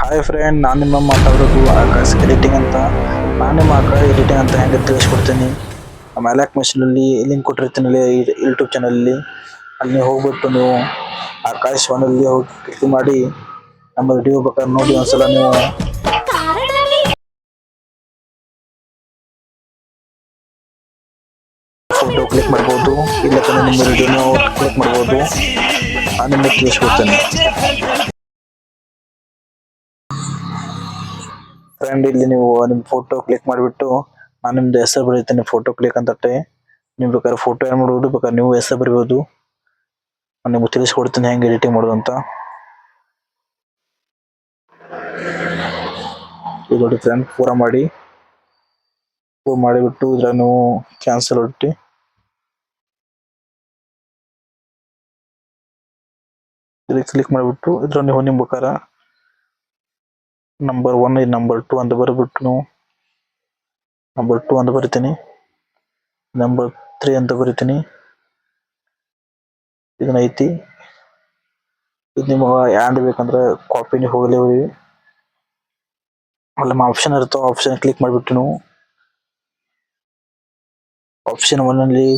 Hi friend, ನಾನು ನಿಮ್ಮ ಮಾತಾಡೋದು ಆಕಾಶ್ ಎಡಿಟಿಂಗ್ ಅಂತ. ನಾನು ನಿಮ್ಮ ಆಕಾಶ್ ಎಡಿಟಿಂಗ್ ಅಂತ ಹೆಂಗೆ ತಿಳಿಸ್ಕೊಡ್ತೀನಿ. ನಮ್ಮ ಅಲಾಕ್ ಮೆಷಿನಲ್ಲಿ ಲಿಂಕ್ ಕೊಟ್ಟಿರ್ತೀನಿ ಯೂಟ್ಯೂಬ್ ಚಾನಲಲ್ಲಿ. ಅಲ್ಲಿ ಹೋಗ್ಬಿಟ್ಟು ನೀವು ಆಕಾಶ್ ಒನಲ್ಲಿ ಹೋಗಿ ಕ್ಲಿಕ್ ಮಾಡಿ ನಮ್ಮ ವಿಡಿಯೋ ಬೇಕಾದ್ರೆ ನೋಡಿ. ಒಂದ್ಸಲ ನೀವು ಫೋಟೋ ಕ್ಲಿಕ್ ಮಾಡ್ಬೋದು, ಇಲ್ಲ ನಿಮ್ಮ ವಿಡಿಯೋನ ಕ್ಲಿಕ್ ಮಾಡ್ಬೋದು. ನಾನು ನಿಮಗೆ ತಿಳಿಸ್ಕೊಡ್ತೇನೆ ಫ್ರೆಂಡ್. ಇಲ್ಲಿ ನೀವು ನಿಮ್ಮ ಫೋಟೋ ಕ್ಲಿಕ್ ಮಾಡಿಬಿಟ್ಟು ನಾನು ನಿಮ್ದು ಹೆಸರು ಬರೀತೇನೆ. ಫೋಟೋ ಕ್ಲಿಕ್ ಅಂತಟ್ಟೆ ನೀವು ಬೇಕಾದ್ರೆ ಫೋಟೋ ಏನು ಮಾಡ್ಬೋದು, ಬೇಕಾದ್ರೆ ನೀವು ಹೆಸರು ಬರಿಬೋದು. ನಾನು ನಿಮ್ಗೆ ತಿಳಿಸ್ಕೊಡ್ತೀನಿ ಹೆಂಗೆ ಎಡಿಟಿಂಗ್ ಮಾಡೋದು ಅಂತ. ಇದು ನೋಡಿ ಫ್ರೆಂಡ್, ಪೂರ ಮಾಡಿಬಿಟ್ಟು ಇದ್ರ ನೀವು ಕ್ಯಾನ್ಸಲ್ ಹೊಟ್ಟಿ ಇದಕ್ಕೆ ಕ್ಲಿಕ್ ಮಾಡಿಬಿಟ್ಟು ಇದ್ರ ನೀವು ನಿಮ್ಮ ಬೇಕಾರೆ ನಂಬರ್ 1 ನಂಬರ್ 2 ಅಂತ ಬರೆದ್ಬಿಟ್ಟು ನೀವು ನಂಬರ್ 2 ಅಂತ ಬರಿತೀನಿ, ನಂಬರ್ 3 ಅಂತ ಬರಿತೀನಿ. ಇದನ್ನ ಐತಿ, ಇದು ನಿಮಗೆ ಆ್ಯಂಡ್ ಬೇಕಂದ್ರೆ ಕಾಪಿನ ಹೋಗಲಿ ಅಲ್ಲ ಆಪ್ಷನ್ ಇರ್ತಾವೆ. ಆಪ್ಷನ್ ಕ್ಲಿಕ್ ಮಾಡಿಬಿಟ್ಟು ನೀವು ಆಪ್ಷನ್ 1 ಅಲ್ಲಿ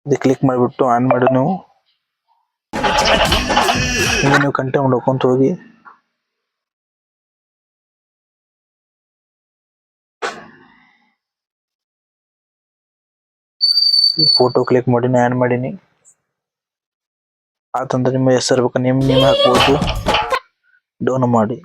ಇದು ಕ್ಲಿಕ್ ಮಾಡಿಬಿಟ್ಟು ಆನ್ ಮಾಡಿ ನೀವು ಕಂಟಿನ್ಯೂ ಮಾಡ್ಕೊಂತ ಹೋಗಿ. ಫೋಟೋ ಕ್ಲಿಕ್ ಮಾಡಿ ಆನ್ ಮಾಡೀನಿ. ಆತಂದ್ರೆ ನಿಮ್ಮ ಹೆಸರು ಬೇಕು, ನಿಮ್ಮ ಹಾಕ್ಬೋದು. ಡೌನ್ ಮಾಡಿ.